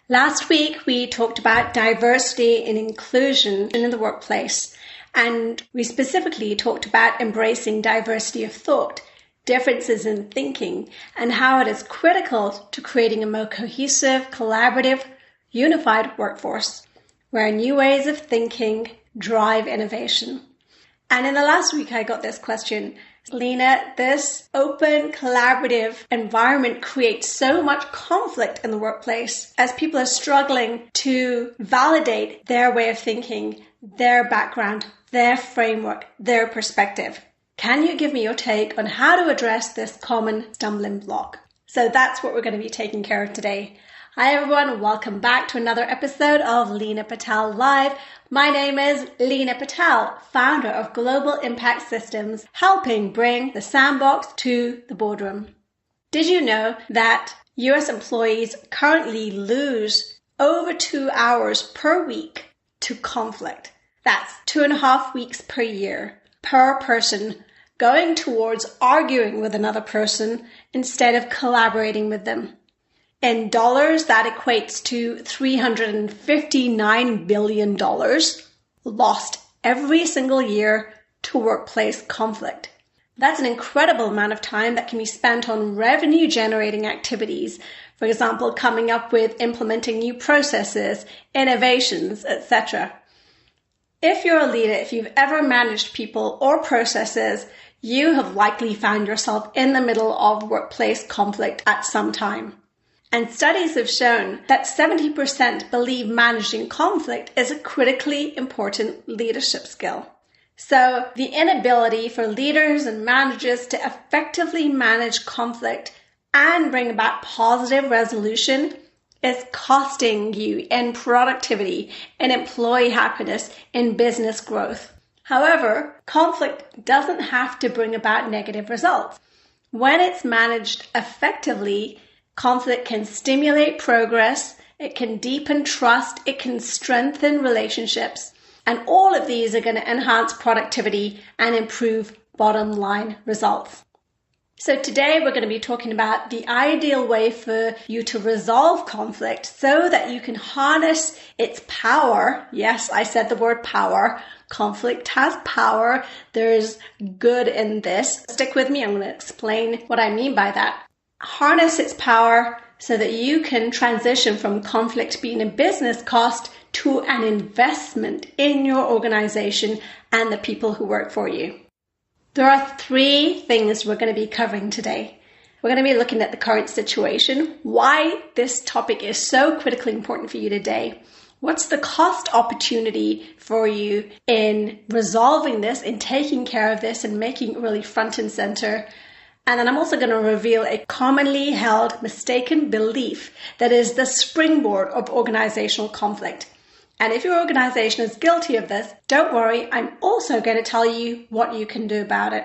Last week, we talked about diversity and inclusion in the workplace, and we specifically talked about embracing diversity of thought, differences in thinking, and how it is critical to creating a more cohesive, collaborative, unified workforce, where new ways of thinking drive innovation. And in the last week, I got this question: Leena, this open, collaborative environment creates so much conflict in the workplace as people are struggling to validate their way of thinking, their background, their framework, their perspective. Can you give me your take on how to address this common stumbling block? So that's what we're going to be taking care of today. Hi everyone, welcome back to another episode of Leena Patel Live. My name is Leena Patel, founder of Global Impact Systems, helping bring the sandbox to the boardroom. Did you know that US employees currently lose over 2 hours per week to conflict? That's 2.5 weeks per year per person going towards arguing with another person instead of collaborating with them. In dollars, that equates to $359 billion lost every single year to workplace conflict. That's an incredible amount of time that can be spent on revenue-generating activities, for example, coming up with implementing new processes, innovations, etc. If you're a leader, if you've ever managed people or processes, you have likely found yourself in the middle of workplace conflict at some time. And studies have shown that 70% believe managing conflict is a critically important leadership skill. So the inability for leaders and managers to effectively manage conflict and bring about positive resolution is costing you in productivity, in employee happiness, in business growth. However, conflict doesn't have to bring about negative results. When it's managed effectively, conflict can stimulate progress, it can deepen trust, it can strengthen relationships, and all of these are going to enhance productivity and improve bottom line results. So today we're going to be talking about the ideal way for you to resolve conflict so that you can harness its power. Yes, I said the word power. Conflict has power. There's good in this. Stick with me. I'm going to explain what I mean by that. Harness its power so that you can transition from conflict being a business cost to an investment in your organization and the people who work for you. There are 3 things we're going to be covering today. We're going to be looking at the current situation, why this topic is so critically important for you today. What's the cost opportunity for you in resolving this, in taking care of this, and making it really front and center? And then I'm also going to reveal a commonly held mistaken belief that is the springboard of organizational conflict. And if your organization is guilty of this, don't worry, I'm also going to tell you what you can do about it.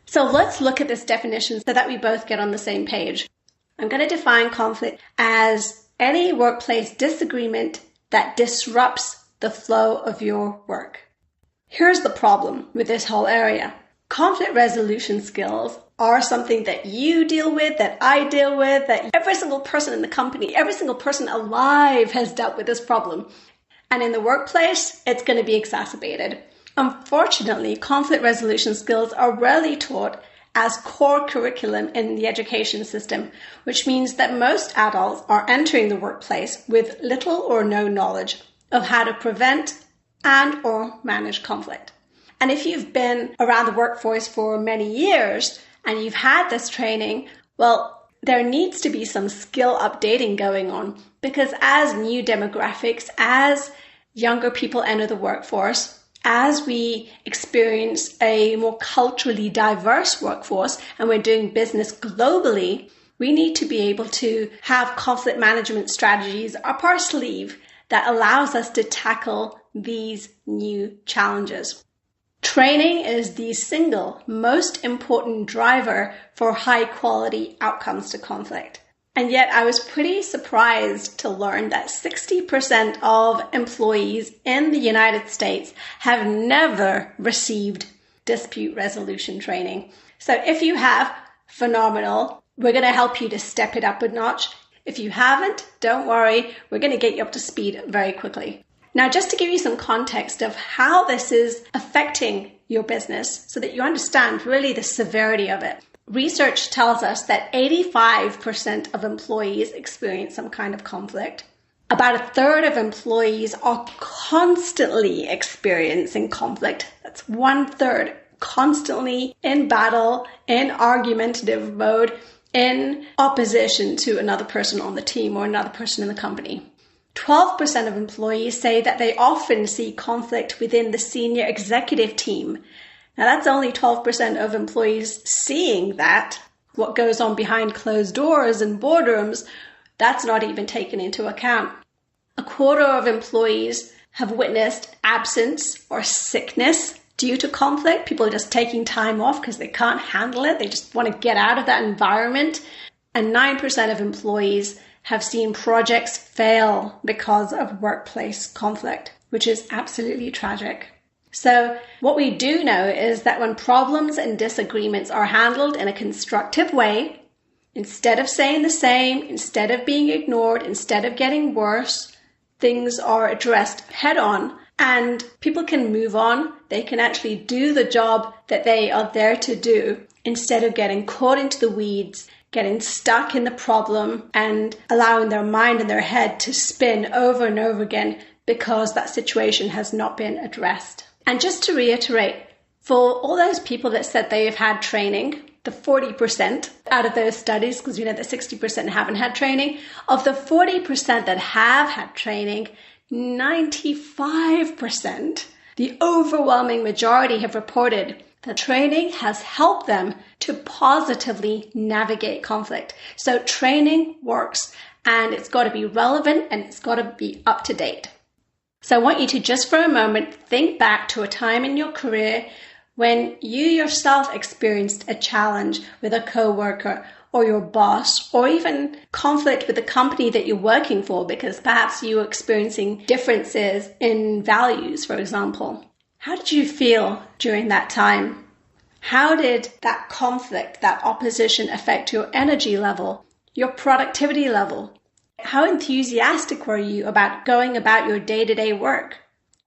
So let's look at this definition so that we both get on the same page. I'm going to define conflict as any workplace disagreement that disrupts the flow of your work. Here's the problem with this whole area. Conflict resolution skills are something that you deal with, that I deal with, that every single person in the company, every single person alive has dealt with this problem. And in the workplace, it's going to be exacerbated. Unfortunately, conflict resolution skills are rarely taught as core curriculum in the education system, which means that most adults are entering the workplace with little or no knowledge of how to prevent and or manage conflict. And if you've been around the workforce for many years and you've had this training, well, there needs to be some skill updating going on, because as new demographics, as younger people enter the workforce, as we experience a more culturally diverse workforce and we're doing business globally, we need to be able to have conflict management strategies up our sleeve that allows us to tackle these new challenges. Training is the single most important driver for high quality outcomes to conflict. And yet I was pretty surprised to learn that 60% of employees in the United States have never received dispute resolution training. So if you have, phenomenal. We're going to help you to step it up a notch. If you haven't, don't worry, we're going to get you up to speed very quickly. Now, just to give you some context of how this is affecting your business so that you understand really the severity of it. Research tells us that 85% of employees experience some kind of conflict. About a third of employees are constantly experiencing conflict. That's 1/3, constantly in battle, in argumentative mode, in opposition to another person on the team or another person in the company. 12% of employees say that they often see conflict within the senior executive team. Now, that's only 12% of employees seeing that. What goes on behind closed doors and boardrooms, that's not even taken into account. A quarter of employees have witnessed absence or sickness due to conflict. People are just taking time off because they can't handle it. They just want to get out of that environment. And 9% of employees have seen projects fail because of workplace conflict, which is absolutely tragic. So what we do know is that when problems and disagreements are handled in a constructive way, instead of saying the same, instead of being ignored, instead of getting worse, things are addressed head on and people can move on. They can actually do the job that they are there to do instead of getting caught into the weeds, getting stuck in the problem and allowing their mind and their head to spin over and over again because that situation has not been addressed. And just to reiterate, for all those people that said they have had training, the 40% out of those studies, because we know that 60% haven't had training, of the 40% that have had training, 95%, the overwhelming majority have reported that training has helped them to positively navigate conflict. So training works and it's got to be relevant and it's got to be up to date. So I want you to just for a moment think back to a time in your career when you yourself experienced a challenge with a coworker or your boss, or even conflict with the company that you're working for because perhaps you were experiencing differences in values, for example. How did you feel during that time? How did that conflict, that opposition affect your energy level, your productivity level? How enthusiastic were you about going about your day-to-day work?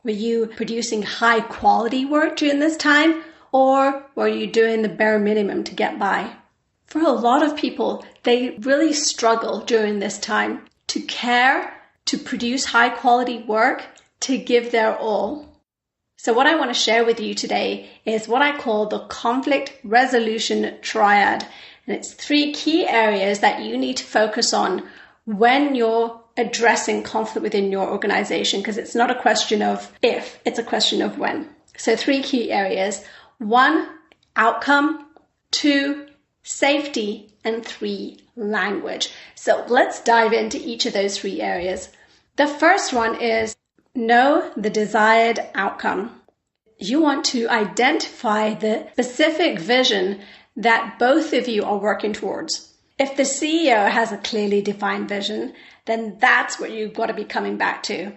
Were you producing high quality work during this time, or were you doing the bare minimum to get by? For a lot of people, they really struggle during this time to care, to produce high quality work, to give their all. So what I want to share with you today is what I call the Conflict Resolution Triad. And it's 3 key areas that you need to focus on when you're addressing conflict within your organization, because it's not a question of if, it's a question of when. So 3 key areas. 1, outcome. 2, safety. And 3, language. So let's dive into each of those 3 areas. The first one is know the desired outcome. You want to identify the specific vision that both of you are working towards. If the CEO has a clearly defined vision, then that's what you've got to be coming back to.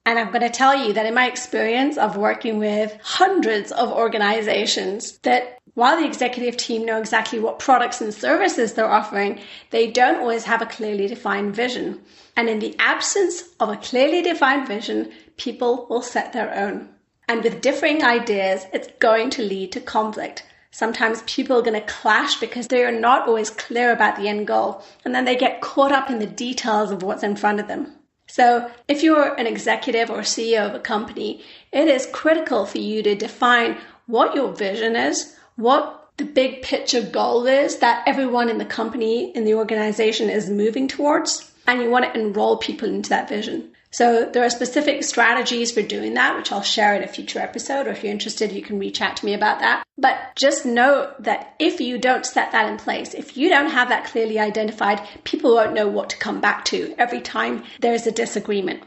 And I'm going to tell you that in my experience of working with hundreds of organizations, that while the executive team know exactly what products and services they're offering, they don't always have a clearly defined vision. And in the absence of a clearly defined vision, people will set their own. And with differing ideas, it's going to lead to conflict. Sometimes people are going to clash because they are not always clear about the end goal, and then they get caught up in the details of what's in front of them. So if you're an executive or CEO of a company, it is critical for you to define what your vision is, what the big picture goal is that everyone in the company, in the organization is moving towards, and you want to enroll people into that vision. So there are specific strategies for doing that, which I'll share in a future episode, or if you're interested, you can reach out to me about that. But just know that if you don't set that in place, if you don't have that clearly identified, people won't know what to come back to every time there's a disagreement.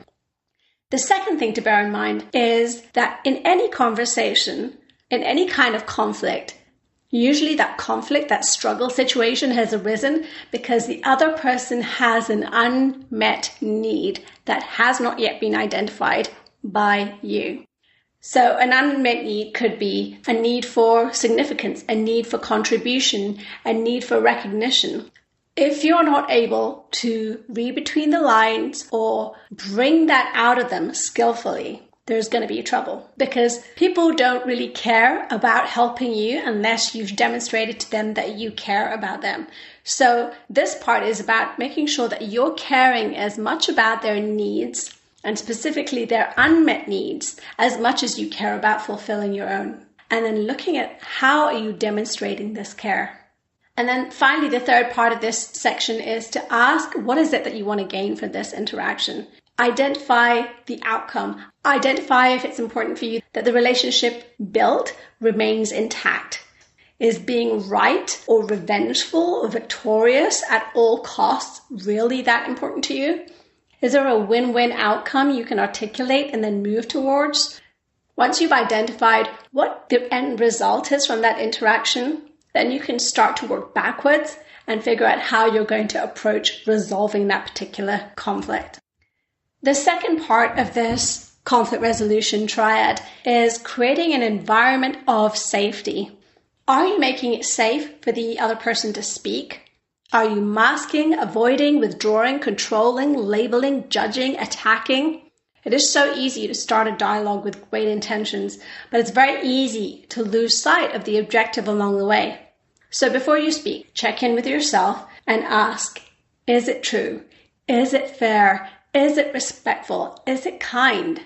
The second thing to bear in mind is that in any conversation, in any kind of conflict, usually that conflict, that struggle situation has arisen because the other person has an unmet need that has not yet been identified by you. So an unmet need could be a need for significance, a need for contribution, a need for recognition. If you're not able to read between the lines or bring that out of them skillfully, there's going to be trouble, because people don't really care about helping you unless you've demonstrated to them that you care about them. So this part is about making sure that you're caring as much about their needs, and specifically their unmet needs, as much as you care about fulfilling your own. And then looking at how are you demonstrating this care. And then finally, the third part of this section is to ask, what is it that you want to gain from this interaction? Identify the outcome. Identify if it's important for you that the relationship built remains intact. Is being right or revengeful or victorious at all costs really that important to you? Is there a win-win outcome you can articulate and then move towards? Once you've identified what the end result is from that interaction, then you can start to work backwards and figure out how you're going to approach resolving that particular conflict. The second part of this conflict resolution triad is creating an environment of safety. Are you making it safe for the other person to speak? Are you masking, avoiding, withdrawing, controlling, labeling, judging, attacking? It is so easy to start a dialogue with great intentions, but it's very easy to lose sight of the objective along the way. So before you speak, check in with yourself and ask, is it true? Is it fair? Is it respectful? Is it kind?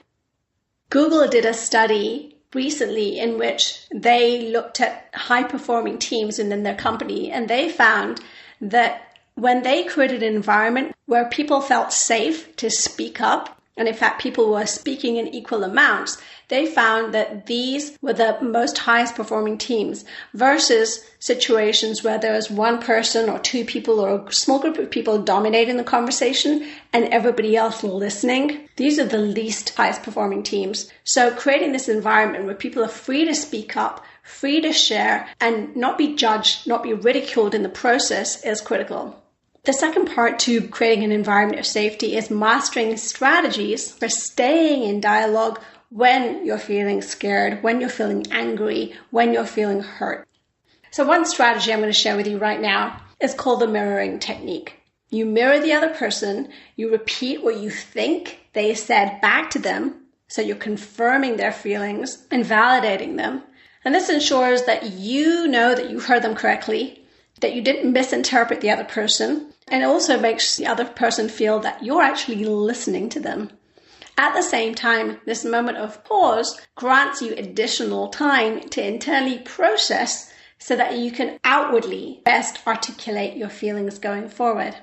Google did a study recently in which they looked at high-performing teams within their company, and they found that when they created an environment where people felt safe to speak up, and in fact people were speaking in equal amounts, they found that these were the most highest performing teams versus situations where there was one person or two people or a small group of people dominating the conversation and everybody else listening. These are the least highest performing teams. So creating this environment where people are free to speak up, free to share, and not be judged, not be ridiculed in the process is critical. The second part to creating an environment of safety is mastering strategies for staying in dialogue when you're feeling scared, when you're feeling angry, when you're feeling hurt. So one strategy I'm going to share with you right now is called the mirroring technique. You mirror the other person, you repeat what you think they said back to them, so you're confirming their feelings and validating them. And this ensures that you know that you heard them correctly, that you didn't misinterpret the other person, and it also makes the other person feel that you're actually listening to them. At the same time, this moment of pause grants you additional time to internally process so that you can outwardly best articulate your feelings going forward.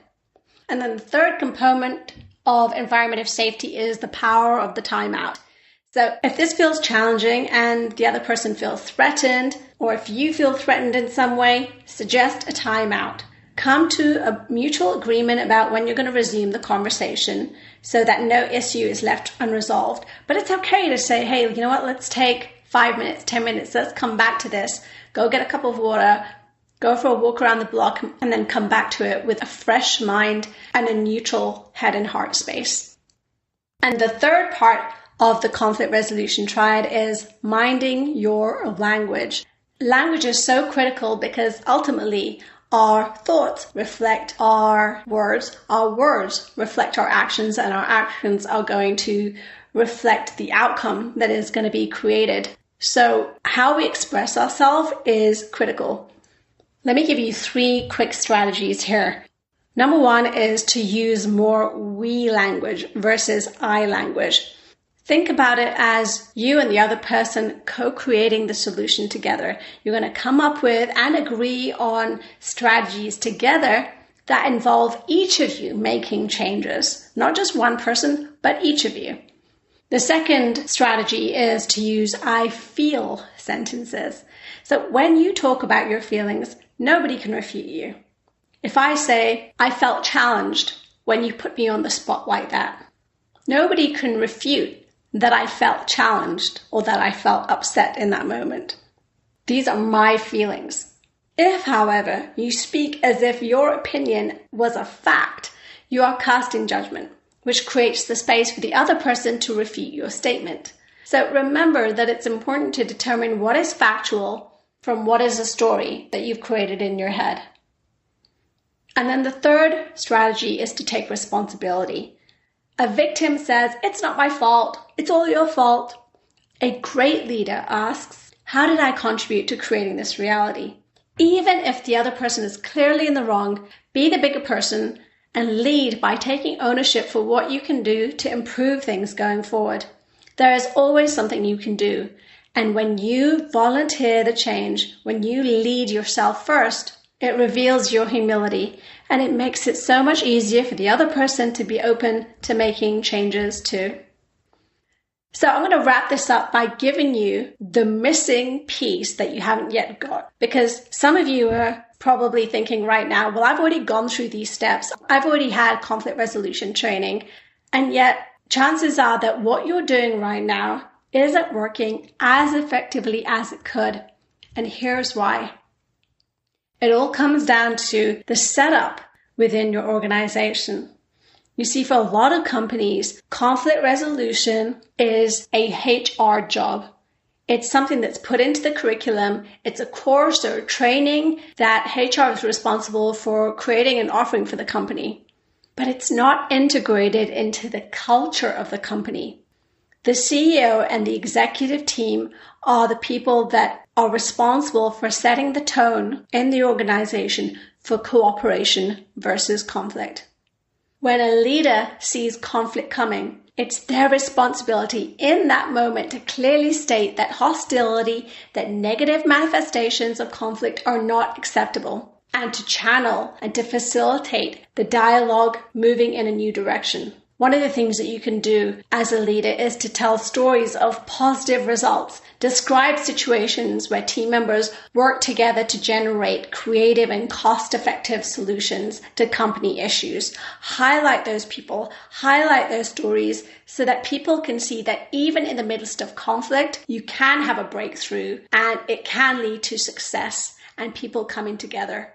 And then the third component of environment of safety is the power of the timeout. So if this feels challenging and the other person feels threatened, or if you feel threatened in some way, suggest a timeout. Come to a mutual agreement about when you're going to resume the conversation so that no issue is left unresolved. But it's okay to say, hey, you know what, let's take 5 minutes, 10 minutes, let's come back to this. Go get a cup of water, go for a walk around the block, and then come back to it with a fresh mind and a neutral head and heart space. And the third part of the conflict resolution triad is minding your language. Language is so critical because ultimately our thoughts reflect our words reflect our actions, and our actions are going to reflect the outcome that is going to be created. So how we express ourselves is critical. Let me give you 3 quick strategies here. Number 1 is to use more we language versus I language. Think about it as you and the other person co-creating the solution together. You're going to come up with and agree on strategies together that involve each of you making changes. Not just one person, but each of you. The second strategy is to use I feel sentences. So when you talk about your feelings, nobody can refute you. If I say, I felt challenged when you put me on the spot like that, nobody can refute that I felt challenged or that I felt upset in that moment. These are my feelings. If, however, you speak as if your opinion was a fact, you are casting judgment, which creates the space for the other person to refute your statement. So remember that it's important to determine what is factual from what is a story that you've created in your head. And then the third strategy is to take responsibility. A victim says, "It's not my fault. It's all your fault." A great leader asks, "How did I contribute to creating this reality?" Even if the other person is clearly in the wrong, be the bigger person and lead by taking ownership for what you can do to improve things going forward. There is always something you can do. And when you volunteer the change, when you lead yourself first, it reveals your humility and it makes it so much easier for the other person to be open to making changes too. So I'm going to wrap this up by giving you the missing piece that you haven't yet got, because some of you are probably thinking right now, well, I've already gone through these steps. I've already had conflict resolution training. And yet chances are that what you're doing right now isn't working as effectively as it could. And here's why. It all comes down to the setup within your organization. You see, for a lot of companies, conflict resolution is a HR job. It's something that's put into the curriculum. It's a course or training that HR is responsible for creating and offering for the company. But it's not integrated into the culture of the company. The CEO and the executive team are the people that are responsible for setting the tone in the organization for cooperation versus conflict. When a leader sees conflict coming, it's their responsibility in that moment to clearly state that hostility, that negative manifestations of conflict are not acceptable, and to channel and to facilitate the dialogue moving in a new direction. One of the things that you can do as a leader is to tell stories of positive results, describe situations where team members work together to generate creative and cost-effective solutions to company issues. Highlight those people, highlight those stories so that people can see that even in the midst of conflict, you can have a breakthrough and it can lead to success and people coming together.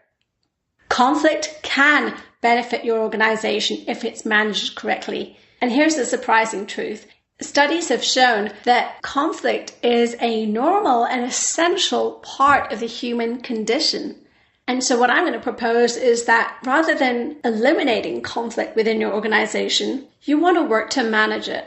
Conflict can benefit your organization if it's managed correctly. And here's the surprising truth. Studies have shown that conflict is a normal and essential part of the human condition. And so what I'm going to propose is that rather than eliminating conflict within your organization, you want to work to manage it.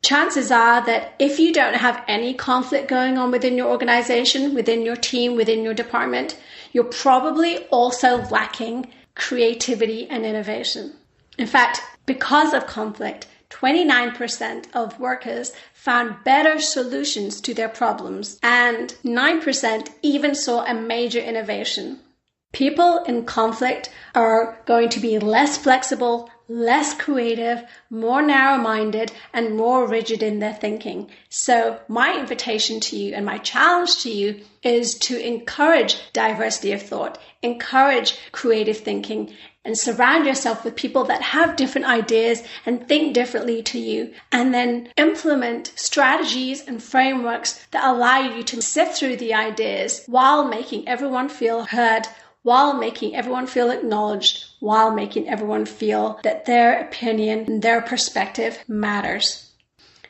Chances are that if you don't have any conflict going on within your organization, within your team, within your department, you're probably also lacking creativity and innovation. In fact, because of conflict, 29% of workers found better solutions to their problems, and 9% even saw a major innovation. People in conflict are going to be less flexible, less creative, more narrow-minded, and more rigid in their thinking. So my invitation to you and my challenge to you is to encourage diversity of thought, encourage creative thinking, and surround yourself with people that have different ideas and think differently to you, and then implement strategies and frameworks that allow you to sift through the ideas while making everyone feel heard, while making everyone feel acknowledged, while making everyone feel that their opinion and their perspective matters.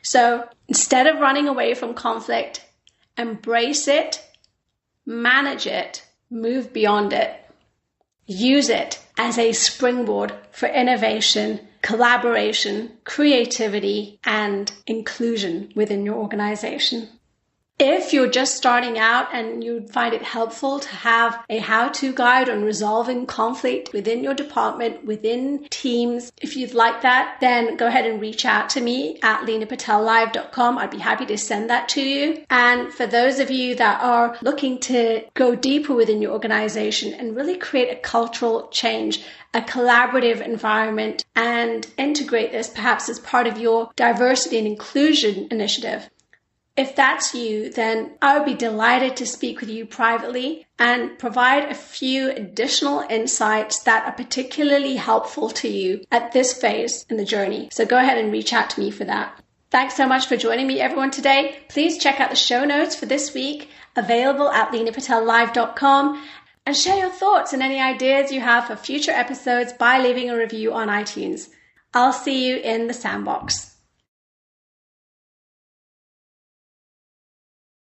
So instead of running away from conflict, embrace it, manage it, move beyond it. Use it as a springboard for innovation, collaboration, creativity, and inclusion within your organization. If you're just starting out and you'd find it helpful to have a how-to guide on resolving conflict within your department, within teams, if you'd like that, then go ahead and reach out to me at leenapatellive.com. I'd be happy to send that to you. And for those of you that are looking to go deeper within your organization and really create a cultural change, a collaborative environment, and integrate this perhaps as part of your diversity and inclusion initiative, if that's you, then I would be delighted to speak with you privately and provide a few additional insights that are particularly helpful to you at this phase in the journey. So go ahead and reach out to me for that. Thanks so much for joining me, everyone, today. Please check out the show notes for this week, available at leenapatellive.com, and share your thoughts and any ideas you have for future episodes by leaving a review on iTunes. I'll see you in the sandbox.